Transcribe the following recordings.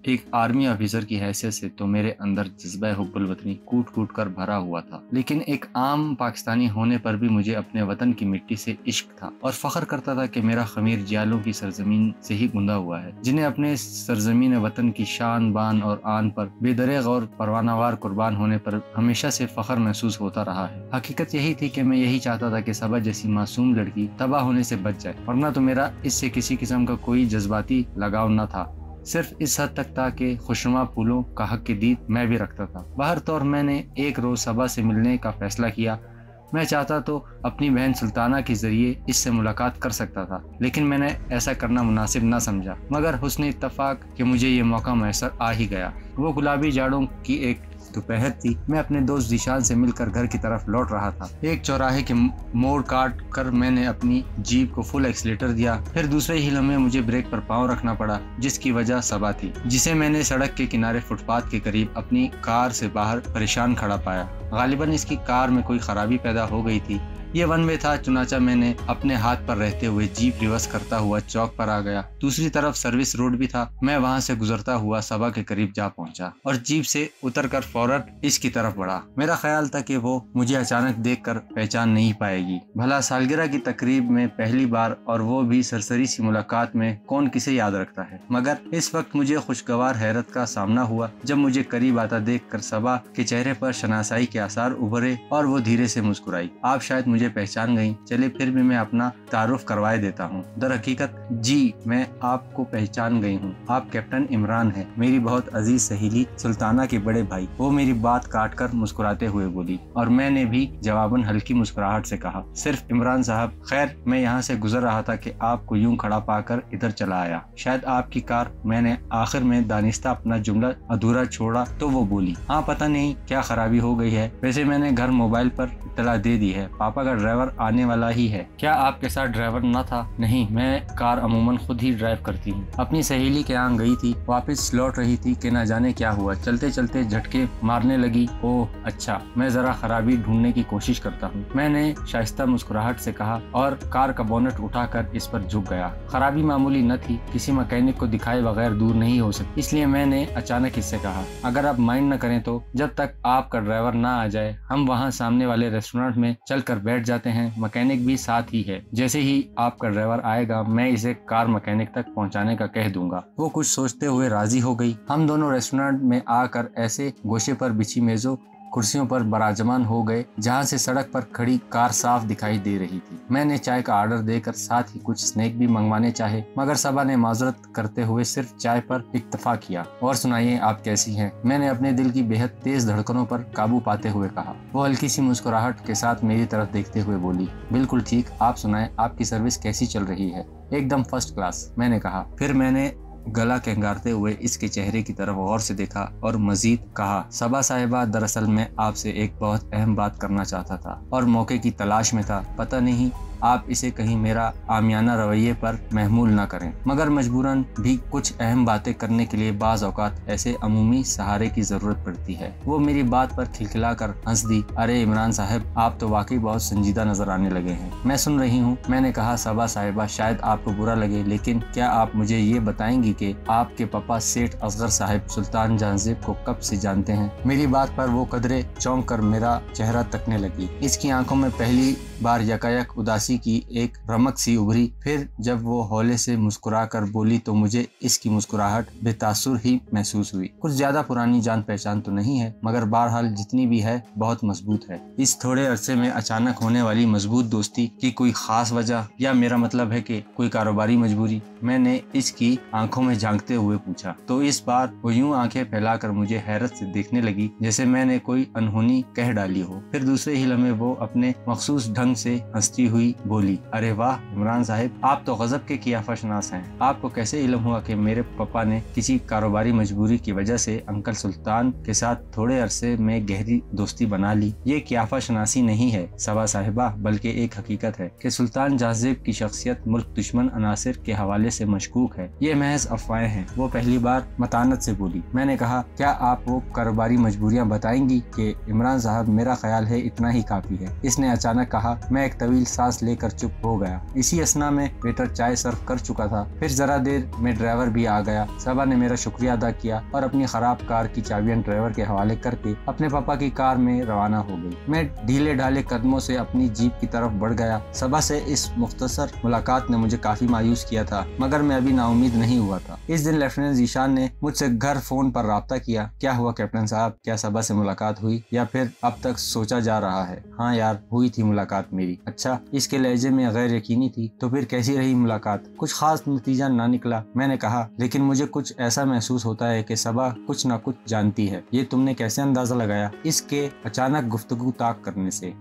एक army officer की हैसियत से तो मेरे अंदर जज्बा हुब्बुल वतनी कूट कूट कर भरा हुआ था, लेकिन एक आम पाकिस्तानी होने पर भी मुझे अपने वतन की मिट्टी से इश्क था और फख्र करता था कि मेरा खमीर जियालों की सरजमीन से ही गुंदा हुआ है, जिन्हें अपने सरजमीन वतन की शान बान और आन पर बेदरेग और परवानावार कुर्बान होने पर हमेशा से फख्र महसूस होता रहा है। हकीकत यही थी कि मैं यही चाहता था कि सबा जैसी मासूम लड़की तबाह होने से बच जाए, वरना तो मेरा इससे किसी किस्म का कोई जज्बाती लगाव न था। सिर्फ इस हद तक था कि खुशनुमा फूलों का हक की दीद मैं भी रखता था। बाहर तौर मैंने एक रोज सबा से मिलने का फैसला किया। मैं चाहता तो अपनी बहन सुल्ताना के जरिए इससे मुलाकात कर सकता था, लेकिन मैंने ऐसा करना मुनासिब न समझा। मगर हुस्न इत्तफाक कि मुझे ये मौका मैसर आ ही गया। वो गुलाबी जाड़ों की एक दोपहर थी। मैं अपने दोस्त जीशान से मिलकर घर की तरफ लौट रहा था। एक चौराहे के मोड़ काट कर मैंने अपनी जीप को फुल एक्सीलेटर दिया। फिर दूसरे ही लम्हे मुझे ब्रेक पर पाँव रखना पड़ा, जिसकी वजह सबा थी, जिसे मैंने सड़क के किनारे फुटपाथ के करीब अपनी कार से बाहर परेशान खड़ा पाया। गालिबन इसकी कार में कोई खराबी पैदा हो गई थी। ये वन वे था, चुनाचा मैंने अपने हाथ पर रहते हुए जीप रिवर्स करता हुआ चौक पर आ गया। दूसरी तरफ सर्विस रोड भी था। मैं वहां से गुजरता हुआ सबा के करीब जा पहुंचा और जीप से उतरकर फौरन इसकी तरफ बढ़ा। मेरा ख्याल था कि वो मुझे अचानक देखकर पहचान नहीं पाएगी। भला सालगिरह की तकरीब में पहली बार और वो भी सरसरी सी मुलाकात में कौन किसे याद रखता है। मगर इस वक्त मुझे खुशगवार हैरत का सामना हुआ जब मुझे करीब आता देखकर सबा के चेहरे पर शनासाई के आसार उभरे और वो धीरे से मुस्कुराई। आप शायद मुझे पहचान गई, चले फिर भी मैं अपना तारुफ करवाए देता हूँ। दर हकीकत जी मैं आपको पहचान गई हूँ। आप कैप्टन इमरान हैं, मेरी बहुत अजीज सहेली सुल्ताना के बड़े भाई। वो मेरी बात काटकर मुस्कुराते हुए बोली और मैंने भी जवाबन हल्की मुस्कुराहट से कहा, सिर्फ इमरान साहब। खैर मैं यहाँ से गुजर रहा था कि आपको यूं खड़ा पाकर इधर चला आया। शायद आपकी कार। मैंने आखिर में दानिस्ता अपना जुमला अधूरा छोड़ा तो वो बोली, हाँ पता नहीं क्या खराबी हो गई है। वैसे मैंने घर मोबाइल पर इत्तला दे दी है, पापा का ड्राइवर आने वाला ही है। क्या आपके साथ ड्राइवर न था? नहीं, मैं कार अमूमन खुद ही ड्राइव करती हूँ। अपनी सहेली के यहाँ गई थी, वापस लौट रही थी कि न जाने क्या हुआ, चलते चलते झटके मारने लगी। ओह अच्छा, मैं जरा खराबी ढूंढने की कोशिश करता हूँ, मैंने शाइस्ता मुस्कुराहट से कहा और कार का बोनट उठाकर इस पर झुक गया। खराबी मामूली न थी, किसी मैकेनिक को दिखाए बगैर दूर नहीं हो सकती, इसलिए मैंने अचानक इससे कहा, अगर आप माइंड न करें तो जब तक आपका ड्राइवर ना आ जाए हम वहाँ सामने वाले रेस्टोरेंट में चलकर बैठ जाते हैं। मैकेनिक भी साथ ही है। जैसे ही आपका ड्राइवर आएगा मैं इसे कार मैकेनिक तक पहुंचाने का कह दूंगा। वो कुछ सोचते हुए राजी हो गई। हम दोनों रेस्टोरेंट में आकर ऐसे गोशे पर बिछी मेजों कुर्सियों पर बराजमान हो गए जहां से सड़क पर खड़ी कार साफ दिखाई दे रही थी। मैंने चाय का ऑर्डर देकर साथ ही कुछ स्नैक भी मंगवाने चाहे, मगर सबा ने माजरत करते हुए सिर्फ चाय पर इक्तफा किया। और सुनाइए आप कैसी हैं? मैंने अपने दिल की बेहद तेज धड़कनों पर काबू पाते हुए कहा। वो हल्की सी मुस्कुराहट के साथ मेरी तरफ देखते हुए बोली, बिल्कुल ठीक, आप सुनाएं, आपकी सर्विस कैसी चल रही है? एकदम फर्स्ट क्लास, मैंने कहा। फिर मैंने गला केंगारते हुए इसके चेहरे की तरफ गौर से देखा और मजीद कहा, सबा साहिबा, दरअसल मैं आपसे एक बहुत अहम बात करना चाहता था और मौके की तलाश में था। पता नहीं आप इसे कहीं मेरा आमियाना रवैये पर महमूल ना करें, मगर मजबूरन भी कुछ अहम बातें करने के लिए बाज औकात ऐसे अमूमी सहारे की जरूरत पड़ती है। वो मेरी बात पर खिलखिलाकर हंस दी। अरे इमरान साहब, आप तो वाकई बहुत संजीदा नजर आने लगे हैं। मैं सुन रही हूँ, मैंने कहा। सबा साहिबा, शायद आपको बुरा लगे, लेकिन क्या आप मुझे ये बताएंगी कि आपके पापा सेठ असगर साहब सुल्तान जहांगीर को कब से जानते हैं? मेरी बात पर वो कदरे चौंक कर मेरा चेहरा तकने लगी। इसकी आंखों में पहली बार यकायक उदासी की एक रमक सी उभरी। फिर जब वो हौले से मुस्कुरा कर बोली तो मुझे इसकी मुस्कुराहट बेतासुर ही महसूस हुई। कुछ ज्यादा पुरानी जान पहचान तो नहीं है, मगर बहरहाल जितनी भी है बहुत मजबूत है। इस थोड़े अरसे में अचानक होने वाली मजबूत दोस्ती की कोई खास वजह, या मेरा मतलब है कि कोई कारोबारी मजबूरी? मैंने इसकी आंखों में झांकते हुए पूछा। तो इस बार वो यूं आंखें फैलाकर मुझे हैरत से देखने लगी जैसे मैंने कोई अनहोनी कह डाली हो। फिर दूसरे ही लम्हे वो अपने मखसूस ढंग से हंसती हुई बोली, अरे वाह इमरान साहब, आप तो गजब के कियाफाशनास हैं। आपको कैसे इल्म हुआ कि मेरे पापा ने किसी कारोबारी मजबूरी की वजह से अंकल सुल्तान के साथ थोड़े अरसे में गहरी दोस्ती बना ली? ये कियाफाशनासी नहीं है सबा साहिबा, बल्कि एक हकीकत है कि सुल्तान जहांगीर की शख्सियत मुल्क दुश्मन अनासिर के हवाले से मशकूक है। ये महज अफवाहें हैं। वो पहली बार मतानत से बोली। मैंने कहा, क्या आप वो कारोबारी मजबूरियां बताएंगी? कि इमरान साहब, मेरा ख्याल है इतना ही काफी है। इसने अचानक कहा कहा। मैं एक तवील सांस लेकर चुप हो गया। इसी असना में वेटर चाय सर्व कर चुका था। फिर जरा देर में ड्राइवर भी आ गया। सबा ने मेरा शुक्रिया अदा किया और अपनी खराब कार की चाबियां ड्राइवर के हवाले करके अपने पापा की कार में रवाना हो गई। मैं ढीले ढाले कदमों से अपनी जीप की तरफ बढ़ गया। सबा से इस मुख्तसर मुलाकात ने मुझे काफी मायूस किया था, मगर मैं अभी नाउमीद नहीं हुआ था। इस दिन लेफ्टिनेंट जीशान ने मुझसे घर फोन पर राब्ता किया। क्या हुआ कैप्टन साहब, क्या सबा से मुलाकात हुई या फिर अब तक सोचा जा रहा है? हाँ यार, हुई थी मुलाकात मेरी। अच्छा, इसके लहजे में गैर यकीनी थी। तो फिर कैसी रही मुलाकात? कुछ खास नतीजा ना निकला, मैंने कहा, लेकिन मुझे कुछ ऐसा महसूस होता है कि सबा कुछ न कुछ जानती है। ये तुमने कैसे अंदाजा लगाया? इसके अचानक गुफ्तगू ताक करने से।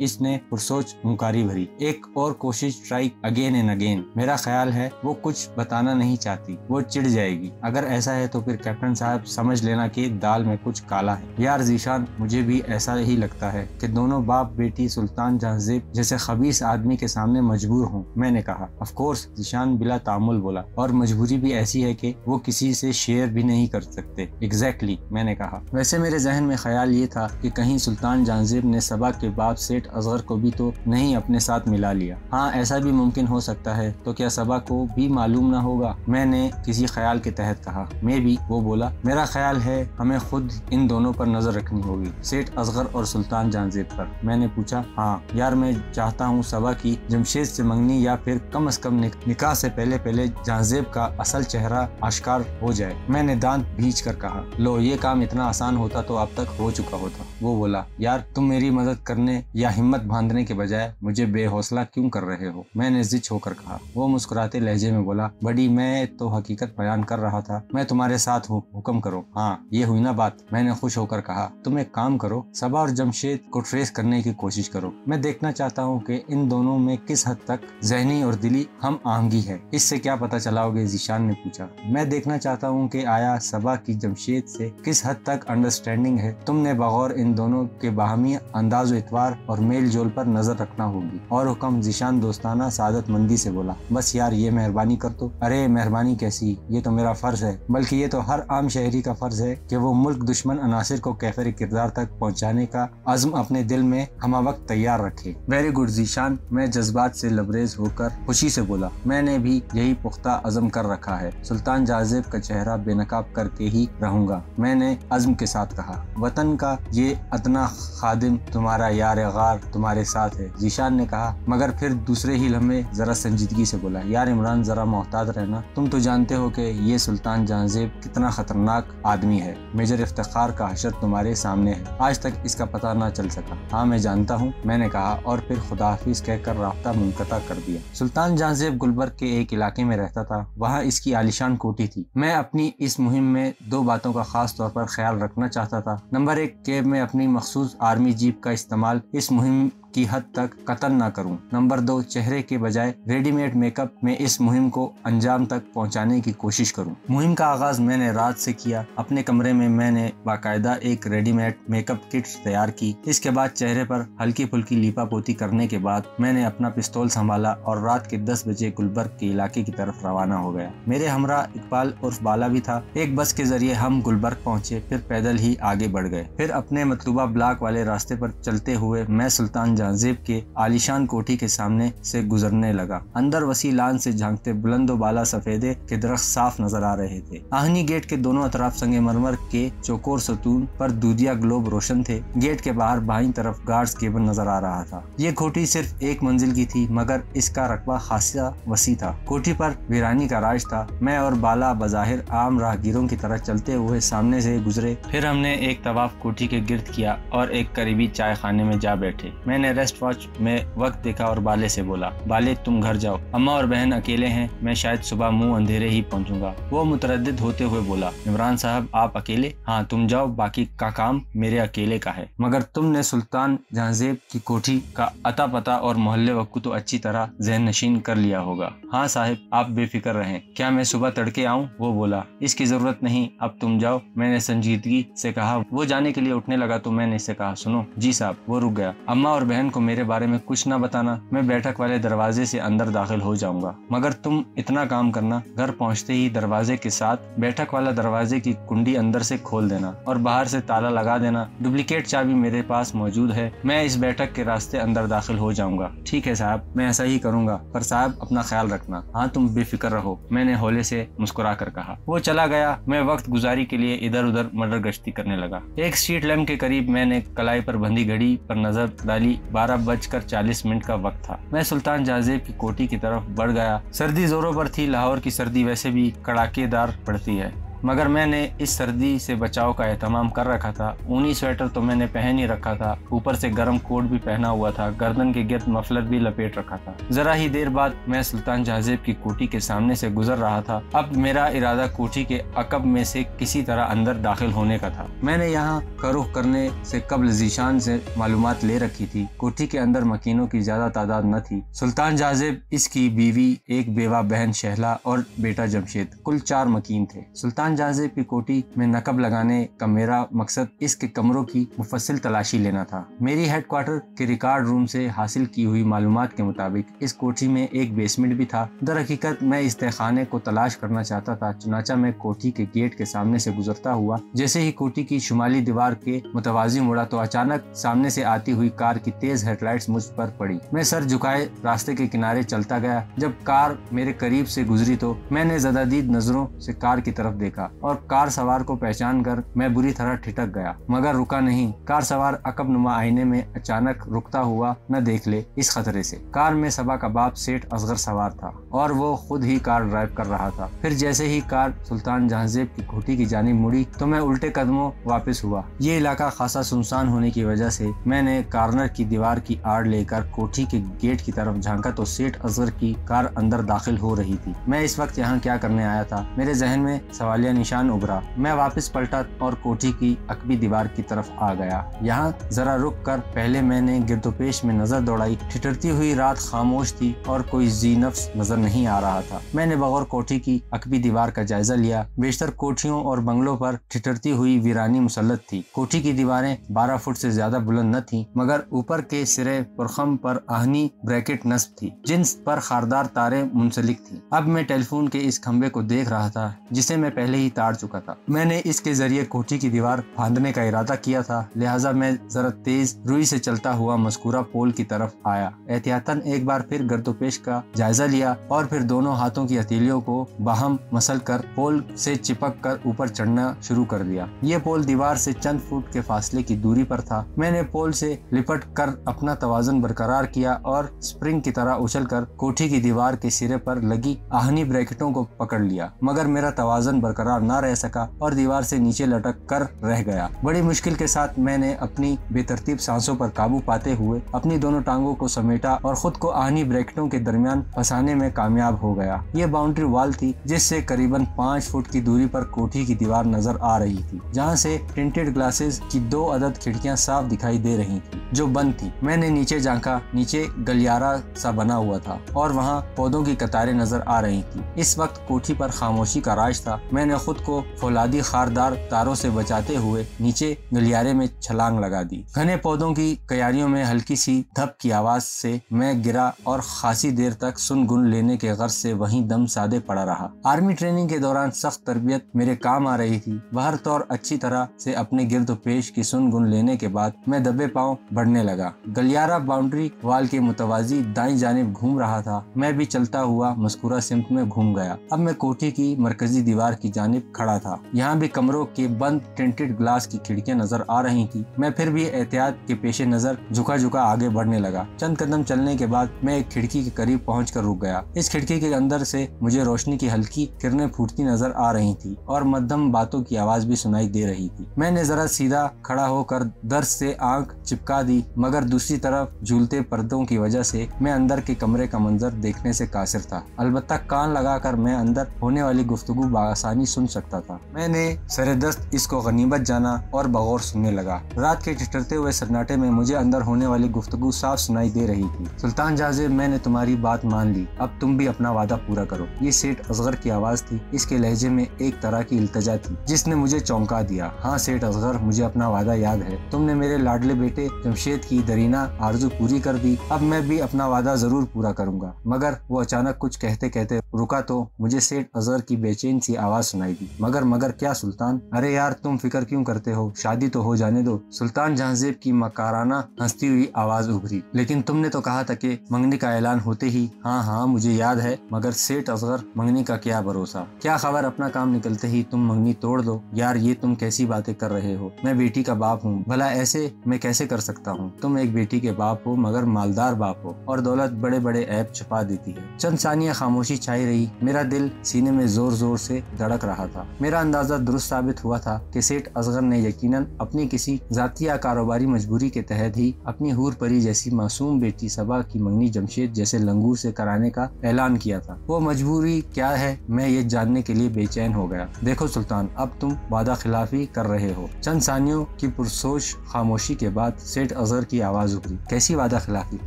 इसने पुरसोच हुंकारी भरी। एक और कोशिश, ट्राई अगेन एंड अगेन। मेरा ख्याल है वो कुछ बताना नहीं चाहती, वो चिढ़ जाएगी। अगर ऐसा है तो फिर कैप्टन साहब समझ लेना कि दाल में कुछ काला है। यार जीशान, मुझे भी ऐसा ही लगता है कि दोनों बाप बेटी सुल्तान जहांजेब जैसे खबीस आदमी के सामने मजबूर हों, मैंने कहा। ऑफ कोर्स, जीशान बिला तामुल बोला, और मजबूरी भी ऐसी है कि वो किसी से शेयर भी नहीं कर सकते। एग्जैक्टली, मैंने कहा। वैसे मेरे जहन में ख्याल ये था कि कहीं सुल्तान जहांजेब ने सबा के बाप सेठ असगर को भी तो नहीं अपने साथ मिला लिया। हाँ, ऐसा भी मुमकिन हो सकता है। तो क्या सबा को भी मालूम ना होगा? मैंने किसी ख्याल के तहत कहा। मैं भी, वो बोला। मेरा ख्याल है हमें खुद इन दोनों पर नजर रखनी होगी, सेठ असगर और सुल्तान जहांजेब पर। मैंने पूछा। हाँ यार, मैं चाहता हूँ सबा की जमशेद से मंगनी या फिर कम से कम निकाह से पहले जहांजेब का असल चेहरा आश्कार हो जाए। मैंने दांत भींच कर कहा। लो, ये काम इतना आसान होता तो अब तक हो चुका होता। वो बोला। यार, तुम मेरी मदद करने या हिम्मत बांधने के बजाय मुझे बेहौसला क्यों कर रहे हो? मैंने जिद होकर कहा। वो मुस्कुराते लहजे में बोला। बड़ी, मैं तो हकीकत बयान कर रहा था। मैं तुम्हारे साथ हूँ, हुक्म करो। हाँ, ये हुई ना बात। मैंने खुश होकर कहा। तुम एक काम करो, सबा और जमशेद को ट्रेस करने की कोशिश करो। मैं देखना चाहता हूँ कि इन दोनों में किस हद तक जहनी और दिली हम आहंगी है। इससे क्या पता चलाओगे? जीशान ने पूछा। मैं देखना चाहता हूँ कि आया सबा की जमशेद से किस हद तक अंडरस्टैंडिंग है। तुमने बगौर इन दोनों के बाहमी अंदाज इतवार और मेल जोल पर नजर रखना होगी। और हुक्म, जीशान दोस्ताना सादत मंदी से बोला। बस यार, ये मेहरबानी कर दो। अरे मेहरबानी कैसी, ये तो मेरा फर्ज है, बल्कि ये तो हर आम शहरी का फर्ज है कि वो मुल्क दुश्मन अनासिर को कैफर किरदार तक पहुँचाने का अज़्म अपने दिल में हमा वक्त तैयार रखे। वेरी गुड जीशान, मैं जज्बात से लबरेज होकर खुशी से बोला। मैंने भी यही पुख्ता अज़्म कर रखा है। सुल्तान जहांजेब का चेहरा बेनकाब करके ही रहूंगा, मैंने अज़्म के साथ कहा। वतन का ये अदना खादिम, तुम्हारा यार गार तुम्हारे साथ है, जीशान ने कहा, मगर फिर दूसरे ही लम्हे जरा संजीदगी से बोला। यार इमरान, जरा मोहतात रहना। तुम तो जानते हो कि ये सुल्तान जहांजेब कितना खतरनाक आदमी है। मेजर इफ्तिखार का हशर तुम्हारे सामने है। आज तक इसका पता ना चल सका। हाँ मैं जानता हूँ, मैंने कहा, और फिर खुदाहाफिज कहकर राब्ता मुनक़ता कर दिया। सुल्तान जहांजेब गुलबर्ग के एक इलाके में रहता था। वहाँ इसकी आलिशान कोठी थी। मैं अपनी इस मुहिम में दो बातों का खास तौर पर ख्याल रखना चाहता था। नंबर 1, कि मैं अपनी मखसूस आर्मी जीप का इस्तेमाल इस मुहिम की हद तक कतल ना करूं। नंबर 2, चेहरे के बजाय रेडीमेड मेकअप में इस मुहिम को अंजाम तक पहुंचाने की कोशिश करूं। मुहिम का आगाज मैंने रात से किया। अपने कमरे में मैंने बाकायदा एक रेडीमेड मेकअप किट तैयार की। इसके बाद चेहरे पर हल्की फुल्की लीपा पोती करने के बाद मैंने अपना पिस्तौल संभाला और रात के 10 बजे गुलबर्ग के इलाके की तरफ रवाना हो गया। मेरे हमरा इकबाल उर्फ बाला भी था। एक बस के जरिए हम गुलबर्ग पहुंचे, फिर पैदल ही आगे बढ़ गए। फिर अपने मतलूबा ब्लॉक वाले रास्ते पर चलते हुए मैं सुल्तान जहांजेब के आलिशान कोठी के सामने से गुजरने लगा। अंदर वसी लान से झांकते बुलंदो बाला सफेदे के दरख्त साफ नजर आ रहे थे। आहनी गेट के दोनों अतराफ संगमरमर के चौकोर सतून पर दूधिया ग्लोब रोशन थे। गेट के बाहर बाईं तरफ गार्ड्स केबिन नजर आ रहा था। ये कोठी सिर्फ एक मंजिल की थी, मगर इसका रकबा खासा वसी था। कोठी पर वीरानी का राज था। मैं और बाला बज़ाहिर आम राहगीरों की तरह चलते हुए सामने से गुजरे। फिर हमने एक तवाफ कोठी के गिर्द किया और एक करीबी चाय खाने में जा बैठे। मैंने रेस्ट वॉच में वक्त देखा और बाले से बोला, बाले तुम घर जाओ, अम्मा और बहन अकेले हैं, मैं शायद सुबह मुंह अंधेरे ही पहुंचूंगा। वो मुतरद्दिद होते हुए बोला, इमरान साहब आप अकेले? हाँ तुम जाओ, बाकी का काम मेरे अकेले का है। मगर तुमने सुल्तान जहांजेब की कोठी का अता पता और मोहल्ले वक्कू तो अच्छी तरह ज़हन नशीन कर लिया होगा। हाँ साहिब आप बेफिक्र रहें। क्या मैं सुबह तड़के आऊँ? वो बोला, इसकी जरूरत नहीं, अब तुम जाओ, मैंने संजीदगी से कहा। वो जाने के लिए उठने लगा तो मैंने इससे कहा, सुनो। जी साहब। वो रुक गया। अम्मा और बहन बहन को मेरे बारे में कुछ ना बताना, मैं बैठक वाले दरवाजे से अंदर दाखिल हो जाऊंगा। मगर तुम इतना काम करना, घर पहुंचते ही दरवाजे के साथ बैठक वाला दरवाजे की कुंडी अंदर से खोल देना और बाहर से ताला लगा देना। डुप्लीकेट चाबी मेरे पास मौजूद है, मैं इस बैठक के रास्ते अंदर दाखिल हो जाऊंगा। ठीक है साहब, मैं ऐसा ही करूंगा, पर साहब अपना ख्याल रखना। हाँ तुम बेफिक्र रहो, मैंने हौले से मुस्कुरा कर कहा। वो चला गया। मैं वक्त गुजारी के लिए इधर उधर मटर गश्ती करने लगा। एक स्ट्रीट लैम्प के करीब मैंने कलाई पर बंधी घड़ी पर नजर डाली। 12:40 का वक्त था। मैं सुल्तान जहाजेब की कोठी की तरफ बढ़ गया। सर्दी जोरों पर थी। लाहौर की सर्दी वैसे भी कड़ाकेदार पड़ती है, मगर मैंने इस सर्दी से बचाव का एहतमाम कर रखा था। ऊनी स्वेटर तो मैंने पहन ही रखा था, ऊपर से गर्म कोट भी पहना हुआ था, गर्दन के गिर्द मफलर भी लपेट रखा था। जरा ही देर बाद मैं सुल्तान जहाजेब की कोठी के सामने से गुजर रहा था। अब मेरा इरादा कोठी के अकब में से किसी तरह अंदर दाखिल होने का था। मैंने यहाँ का रुख करने से कबल ज़ीशान से मालूमात ले रखी थी। कोठी के अंदर मकीनों की ज्यादा तादाद न थी। सुल्तान जहाजेब, इसकी बीवी, एक बेवा बहन शहला और बेटा जमशेद, कुल 4 मकीन थे। सुल्तान जहाजेब की कोठी में नकब लगाने का मेरा मकसद इसके कमरों की मुफस्सिल तलाशी लेना था। मेरी हेडक्वार्टर के रिकॉर्ड रूम से हासिल की हुई मालूमात के मुताबिक इस कोठी में एक बेसमेंट भी था। दर हकीकत मैं इस तहखाने को तलाश करना चाहता था। चुनाचा मैं कोठी के गेट के सामने से गुजरता हुआ जैसे ही कोठी की शुमाली दीवार के मुतवाजी मुड़ा तो अचानक सामने से आती हुई कार की तेज हेडलाइट्स मुझ पर पड़ी। मैं सर झुकाए रास्ते के किनारे चलता गया। जब कार मेरे करीब से गुजरी तो मैंने ज़दादीद नजरों से कार की तरफ देखा और कार सवार को पहचान कर मैं बुरी तरह ठिठक गया, मगर रुका नहीं। कार सवार अकब नुमा आईने में अचानक रुकता हुआ न देख ले, इस खतरे से। कार में सबा का बाप सेठ असगर सवार था और वो खुद ही कार ड्राइव कर रहा था। फिर जैसे ही कार सुल्तान जहाजेब की कोठी की जानिब मुड़ी तो मैं उल्टे कदमों वापस हुआ। ये इलाका खासा सुनसान होने की वजह से मैंने कॉर्नर की दीवार की आड़ लेकर कोठी के गेट की तरफ झांका तो सेठ असगर की कार अंदर दाखिल हो रही थी। मैं इस वक्त यहाँ क्या करने आया था, मेरे जहन में सवालिया निशान उभरा। मैं वापस पलटा और कोठी की अकबी दीवार की तरफ आ गया। यहाँ जरा रुक कर पहले मैंने गिरदोपेश में नजर दौड़ाई। ठिठुरती हुई रात खामोश थी और कोई जी नफ्स नजर नहीं आ रहा था। मैंने बगौर कोठी की अकबी दीवार का जायजा लिया। बेशतर कोठियों और बंगलों पर ठिठुरती हुई वीरानी मुसल्लत थी। कोठी की दीवारें 12 फुट से ज्यादा बुलंद न थी, मगर ऊपर के सिरे पुरखम पर आहनी ब्रैकेट नस्ब थी जिन पर खारदार तारें मुंसलिक थी। अब मैं टेलीफोन के इस खंबे को देख रहा था जिसे मैं पहले ही ताड़ चुका था। मैंने इसके जरिए कोठी की दीवार फांदने का इरादा किया था, लिहाजा मैं जरा तेज रुई से चलता हुआ मस्कूरा पोल की तरफ आया। एहतियातन एक बार फिर गर्दोपेश का जायजा लिया और फिर दोनों हाथों की हथेलियों को बाहम मसल कर पोल से चिपक कर ऊपर चढ़ना शुरू कर दिया। ये पोल दीवार से चंद फुट के फासले की दूरी पर था। मैंने पोल से लिपट कर अपना तवाज़ुन बरकरार किया और स्प्रिंग की तरह उछल कर कोठी की दीवार के सिरे पर लगी आहनी ब्रैकेटों को पकड़ लिया, मगर मेरा तवाज़ुन बरकरार न रह सका और दीवार से नीचे लटक कर रह गया। बड़ी मुश्किल के साथ मैंने अपनी बेतरतीब सांसों पर काबू पाते हुए अपनी दोनों टांगों को समेटा और खुद को आहनी ब्रैकेटों के दरमियान फंसाने में कामयाब हो गया। ये बाउंड्री वॉल थी जिससे करीबन 5 फुट की दूरी पर कोठी की दीवार नजर आ रही थी, जहाँ से टिंटेड ग्लासेस की 2 अदद खिड़कियां साफ दिखाई दे रही थी जो बंद थी। मैंने नीचे झांका। नीचे गलियारा सा बना हुआ था और वहाँ पौधों की कतारें नजर आ रही थी। इस वक्त कोठी पर खामोशी का राज था। मैंने खुद को फौलादी खारदार तारों से बचाते हुए नीचे गलियारे में छलांग लगा दी। घने पौधों की क्यारियों में हल्की सी धप की आवाज से मैं गिरा और खासी देर तक सुन गुन लेने के गर्ज से वहीं दम साधे पड़ा रहा। आर्मी ट्रेनिंग के दौरान सख्त तरबियत मेरे काम आ रही थी। बहर तौर अच्छी तरह से अपने गिरद पेश की सुन गुन लेने के बाद मैं दबे पांव बढ़ने लगा। गलियारा बाउंड्री वाल के मुतवाजी दाईं जानिब घूम रहा था। मैं भी चलता हुआ मस्कूरा सिमत में घूम गया। अब मैं कोठी की मरकजी दीवार की जानिब खड़ा था। यहाँ भी कमरों के बंद टिंटेड ग्लास की खिड़कियां नजर आ रही थी। मैं फिर भी एहतियात के पेशे नजर झुका झुका आगे बढ़ने लगा। चंद कदम चलने के बाद मैं एक खिड़की के करीब पहुंचकर रुक गया। इस खिड़की के अंदर से मुझे रोशनी की हल्की किरणें फूटती नजर आ रही थी और मध्यम बातों की आवाज भी सुनाई दे रही थी। मैंने जरा सीधा खड़ा होकर दर्द से आंख चिपका दी, मगर दूसरी तरफ झूलते पर्दों की वजह से मैं अंदर के कमरे का मंजर देखने से कासिर था। अलबत्ता कान लगाकर मैं अंदर होने वाली गुफ्तगू बासानी सुन सकता था। मैंने सरदस्त इसको गनीमत जाना और बगौर सुनने लगा। रात के ठिठुरते हुए सन्नाटे में मुझे अंदर होने वाली गुफ्तगू साफ सुनाई दे रही थी। सुल्तान जाज़िब, मैंने तुम्हारी बात मान ली, अब तुम भी अपना वादा पूरा करो। ये सेठ असगर की आवाज थी। इसके लहजे में एक तरह की इल्तजा थी जिसने मुझे चौंका दिया। हाँ सेठ असगर, मुझे अपना वादा याद है। तुमने मेरे लाडले बेटे जमशेद की दरीना आरजू पूरी कर दी, अब मैं भी अपना वादा जरूर पूरा करूंगा। मगर वो अचानक कुछ कहते कहते रुका तो मुझे सेठ असगर की बेचैन सी आवाज सुनाई दी। मगर क्या सुल्तान? अरे यार तुम फिक्र क्यों करते हो, शादी तो हो जाने दो। सुल्तान जाज़िब की मकाराना हंसती हुई आवाज उभरी। लेकिन तुमने तो कहा था कि मंगनी का ऐलान होते ही। हाँ मुझे याद है, मगर सेठ असगर, मंगनी का क्या भरोसा, क्या खबर अपना काम निकलते ही तुम मंगनी तोड़ दो। यार ये तुम कैसी बातें कर रहे हो, मैं बेटी का बाप हूँ, भला ऐसे मैं कैसे कर सकता हूँ। तुम एक बेटी के बाप हो, मगर मालदार बाप हो, और दौलत बड़े बड़े ऐब छुपा देती है। चंद सानिया खामोशी छाई रही। मेरा दिल सीने में जोर जोर से धड़क रहा था। मेरा अंदाजा दुरुस्त साबित हुआ था कि सेठ असगर ने यकीनन अपनी किसी जाती या कारोबारी मजबूरी के तहत ही अपनी हूर परी जैसी मासूम बेटी सबा की मंगनी जमशेद जैसे लंगूर से कराने का ऐलान किया था। वो मजबूरी क्या है, मैं ये जानने के लिए बेचैन हो गया। देखो सुल्तान, अब तुम वादा खिलाफी कर रहे हो। चंद सानियों की पुरसोच खामोशी के बाद सेठ असगर की आवाज उभरी। कैसी वादा खिलाफी?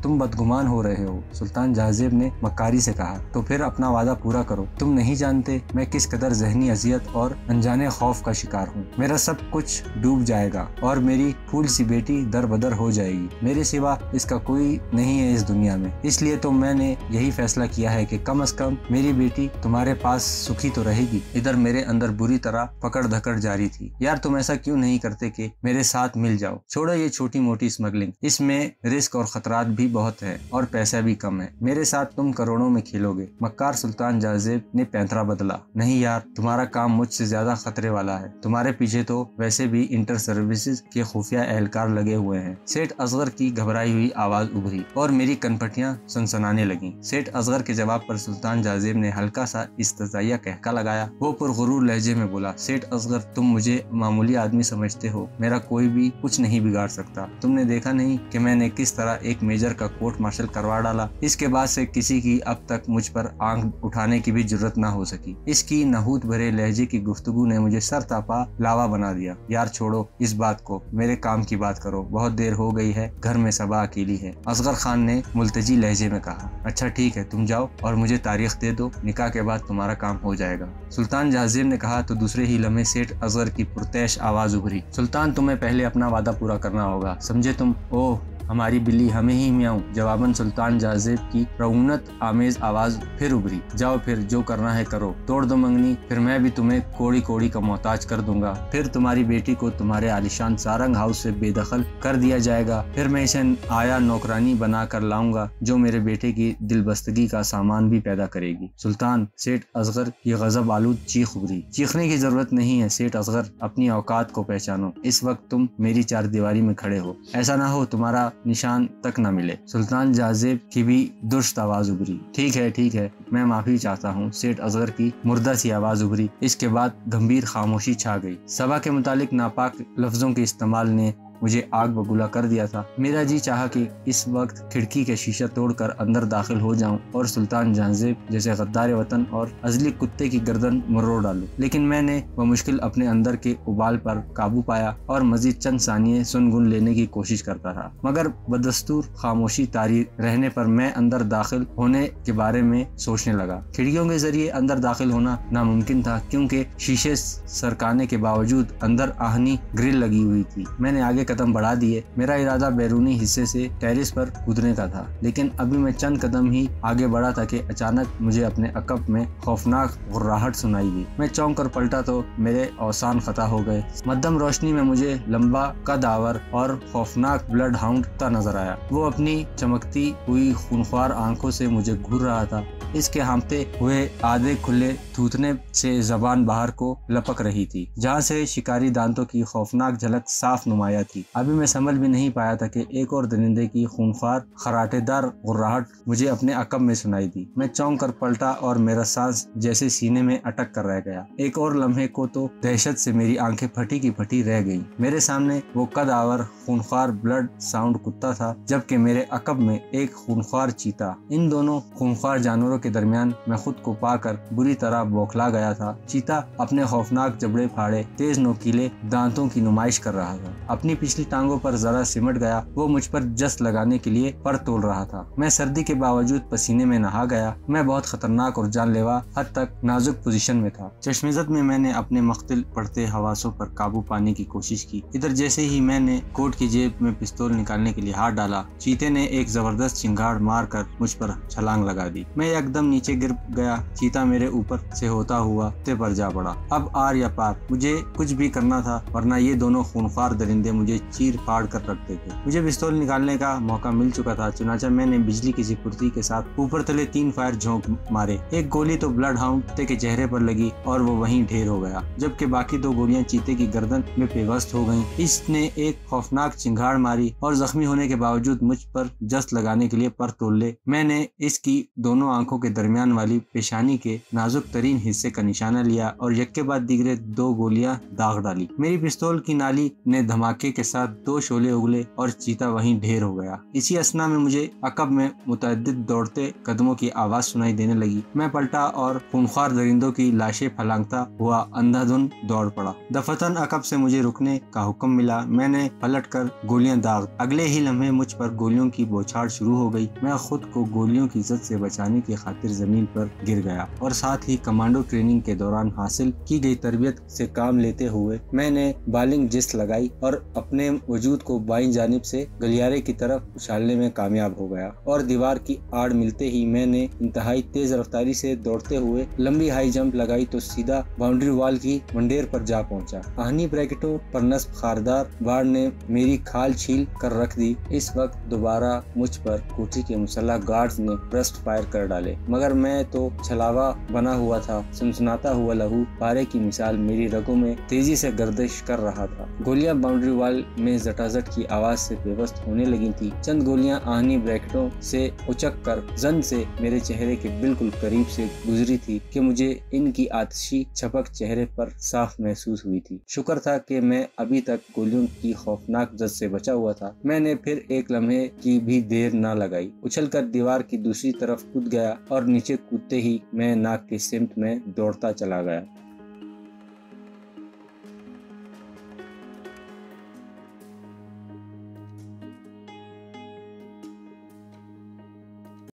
तुम बदगुमान हो रहे हो, सुल्तान जाज़िब ने मक्कारी से कहा। तो फिर अपना वादा पूरा करो। तुम नहीं जानते मैं किस कदर जहनी अजियत और अनजाने खौफ का शिकार हूँ। मेरा सब कुछ डूब जाएगा और मेरी फूल सी बेटी दर बदर हो जाएगी। मेरे सिवा इसका कोई नहीं है इस दुनिया में। इसलिए तो मैंने यही फैसला किया है कि कम से कम मेरी बेटी तुम्हारे पास सुखी तो रहेगी। इधर मेरे अंदर बुरी तरह पकड़ धकड़ जारी थी। यार तुम ऐसा क्यों नहीं करते कि मेरे साथ मिल जाओ। छोड़ो ये छोटी मोटी स्मगलिंग, इसमें रिस्क और खतरात भी बहुत है और पैसा भी कम है। मेरे साथ तुम करोड़ों में खेलोगे। मक्कार सुल्तान जाज़िब ने पैंतरा बदला। नहीं यार, तुम्हारा काम मुझसे ज्यादा खतरे वाला है। तुम्हारे पीछे तो वैसे भी इंटर सर्विसेज के खुफिया एहलकार लगे हुए हैं। सेठ असगर की घबराई हुई आवाज उभरी और मेरी कनपटियां सनसनाने लगी। सेठ असगर के जवाब पर सुल्तान जाज़िब ने हल्का सा इस्तज़ाइया कहका लगाया। वो पुरगुरूर लहजे में बोला, सेठ असगर, तुम मुझे मामूली आदमी समझते हो, मेरा कोई भी कुछ नहीं बिगाड़ सकता। तुमने देखा नहीं कि मैंने किस तरह एक मेजर का कोर्ट मार्शल करवा डाला। इसके बाद से किसी की अब तक मुझ पर आंख उठाने की भी जरूरत ना हो सकी। इसकी नहूत भरे लहजे की गुफ्तगू ने मुझे सर तापा लावा बना दिया। यार छोड़ो इस बात को, मेरे काम की बात करो। बहुत देर हो गई है, घर में सबा अकेली है। असगर खान ने मुल्तजी लहजे में कहा। अच्छा ठीक है, तुम जाओ और मुझे तारीख दे दो, निकाह के बाद तुम्हारा काम हो जाएगा। सुल्तान जाज़िब ने कहा तो दूसरे ही लम्हे सेठ असगर की पुरतैश आवाज उभरी। सुल्तान, तुम्हें पहले अपना वादा पूरा करना होगा, समझे तुम? ओह हमारी बिल्ली हमें ही म्याऊं। जवाबन सुल्तान जाज़िब की रऊनत आमेज आवाज फिर उभरी। जाओ फिर जो करना है करो, तोड़ दो मंगनी, फिर मैं भी तुम्हें कोड़ी कोड़ी का मोहताज कर दूंगा। फिर तुम्हारी बेटी को तुम्हारे आलिशान सारंग हाउस से बेदखल कर दिया जाएगा। फिर मैं इसे आया नौकरानी बना कर लाऊंगा जो मेरे बेटे की दिलबस्तगी का सामान भी पैदा करेगी। सुल्तान, सेठ असगर की गजब आलूद चीख उभरी। चीखने की जरूरत नहीं है सेठ असगर, अपनी औकात को पहचानो। इस वक्त तुम मेरी चार दीवारी में खड़े हो, ऐसा ना हो तुम्हारा निशान तक न मिले। सुल्तान जाज़िब की भी दुरुस्त आवाज उभरी। ठीक है, मैं माफी चाहता हूँ, सेठ असगर की मुर्दा सी आवाज उभरी। इसके बाद गंभीर खामोशी छा गई। सबा के मुतालिक नापाक लफ्जों के इस्तेमाल ने मुझे आग बबूला कर दिया था। मेरा जी चाहा कि इस वक्त खिड़की के शीशा तोड़कर अंदर दाखिल हो जाऊं और सुल्तान जाज़िब जैसे गद्दार वतन और अजली कुत्ते की गर्दन मरोड़ डालूं। लेकिन मैंने वह मुश्किल अपने अंदर के उबाल पर काबू पाया और मजीद चंद सानिये सुनगुन लेने की कोशिश करता रहा। मगर बदस्तूर खामोशी तारी रहने पर मैं अंदर दाखिल होने के बारे में सोचने लगा। खिड़कियों के जरिए अंदर दाखिल होना नामुमकिन था क्योंकि शीशे सरकाने के बावजूद अंदर आहनी ग्रिल लगी हुई थी। मैंने आगे कदम बढ़ा दिए। मेरा इरादा बैरूनी हिस्से से टेरिस पर कूदने का था, लेकिन अभी मैं चंद कदम ही आगे बढ़ा था कि अचानक मुझे अपने अकब में खौफनाक गुर्राहट सुनाई दी। मैं चौंक कर पलटा तो मेरे औसान खता हो गए। मध्यम रोशनी में मुझे लंबा कदावर और खौफनाक ब्लड हाउंड नजर आया। वो अपनी चमकती हुई खूनख्वार आंखों से मुझे घूर रहा था। इसके हाँफते हुए आधे खुले थूथने से जबान बाहर को लपक रही थी, जहाँ से शिकारी दांतों की खौफनाक झलक साफ नुमाया थी। थी। अभी मैं समझ भी नहीं पाया था कि एक और दरिंदे की खूंखार खराटेदार गुर्राहट मुझे अपने अकब में सुनाई दी। मैं चौंक कर पलटा और मेरा सांस जैसे सीने में अटक कर रह गया। एक और लम्हे को तो दहशत से मेरी आंखें फटी की फटी रह गईं। मेरे सामने वो कद-आवर खूंखार ब्लड साउंड कुत्ता था, जबकि मेरे अकब में एक खूंखार चीता। इन दोनों खूंखार जानवरों के दरमियान मैं खुद को पाकर बुरी तरह बौखला गया था। चीता अपने खौफनाक जबड़े फाड़े तेज नोकीले दांतों की नुमाइश कर रहा था। अपनी पिछली टांगों पर जरा सिमट गया, वो मुझ पर जस्त लगाने के लिए पर तोल रहा था। मैं सर्दी के बावजूद पसीने में नहा गया। मैं बहुत खतरनाक और जानलेवा हद तक नाजुक पोजीशन में था। चश्मेज़द में मैंने अपने मुख्तलिफ पड़ते हवासों पर काबू पाने की कोशिश की। इधर जैसे ही मैंने कोट की जेब में पिस्तौल निकालने के लिए हाथ डाला, चीते ने एक जबरदस्त चिंगाड़ मार कर मुझ पर छलांग लगा दी। मैं एकदम नीचे गिर गया। चीता मेरे ऊपर से होता हुआ कुत्ते पर जा पड़ा। अब आर या पार, मुझे कुछ भी करना था, वरना ये दोनों खूंखार दरिंदे मुझे चीर फाड़ कर रखते थे। मुझे पिस्तौल निकालने का मौका मिल चुका था, चुनाचा मैंने बिजली की फुर्ती के साथ ऊपर तले 3 फायर झोंक मारे। एक गोली तो ब्लड हाउंड कुत्ते के चेहरे पर लगी और वो वहीं ढेर हो गया, जबकि बाकी 2 गोलियां चीते की गर्दन में पेवस्त हो गईं। इसने एक खौफनाक चिंगाड़ मारी और जख्मी होने के बावजूद मुझ पर जस्त लगाने के लिए पर तोल ले। मैंने इसकी दोनों आंखों के दरमियान वाली पेशानी के नाजुक तरीन हिस्से का निशाना लिया और यक्के बाद दिगरे 2 गोलियां दाग डाली। मेरी पिस्तौल की नाली ने धमाके के साथ 2 शोले उगले और चीता वहीं ढेर हो गया। इसी असना में मुझे अकब में मुतअद्दिद दौड़ते कदमों की आवाज सुनाई देने लगी। मैं पलटा और खूंखार दरिंदों की लाशें फलांगता हुआ अंधाधुंध दौड़ पड़ा। दफतन अकब से मुझे रुकने का हुक्म मिला। मैंने पलटकर गोलियां दाग। अगले ही लम्हे मुझ पर गोलियों की बौछार शुरू हो गई। मैं खुद को गोलियों की जद से बचाने की खातिर जमीन पर गिर गया और साथ ही कमांडो ट्रेनिंग के दौरान हासिल की गई तरबियत से काम लेते हुए मैंने बालिंग जिस्ट लगाई और अपने वजूद को बाईं जानिब से गलियारे की तरफ उछालने में कामयाब हो गया और दीवार की आड़ मिलते ही मैंने इंतहाई तेज रफ्तारी से दौड़ते हुए लंबी हाई जंप लगाई तो सीधा बाउंड्री वॉल की मंडेर पर जा पहुंचा। आहनी ब्रैकेटों पर नस्ब खारदार बाढ़ ने मेरी खाल छील कर रख दी। इस वक्त दोबारा मुझ पर कोठी के मुसल्लह गार्ड्स ने ब्रस्ट फायर कर डाले, मगर मैं तो छलावा बना हुआ था। सनसनाता हुआ लहू पारे की मिसाल मेरी रगों में तेजी से गर्दिश कर रहा था। गोलियां बाउंड्री वॉल में जटाजट की आवाज से बेबस्त होने लगी थी। चंद गोलियां आहनी ब्रैकेटों से उचक कर जन से मेरे चेहरे के बिल्कुल करीब से गुजरी थी कि मुझे इनकी आतिशी छपक चेहरे पर साफ महसूस हुई थी। शुक्र था कि मैं अभी तक गोलियों की खौफनाक जद से बचा हुआ था। मैंने फिर एक लम्हे की भी देर न लगाई, उछलकर दीवार की दूसरी तरफ कूद गया और नीचे कूदते ही मैं नाक के सिमत में दौड़ता चला गया।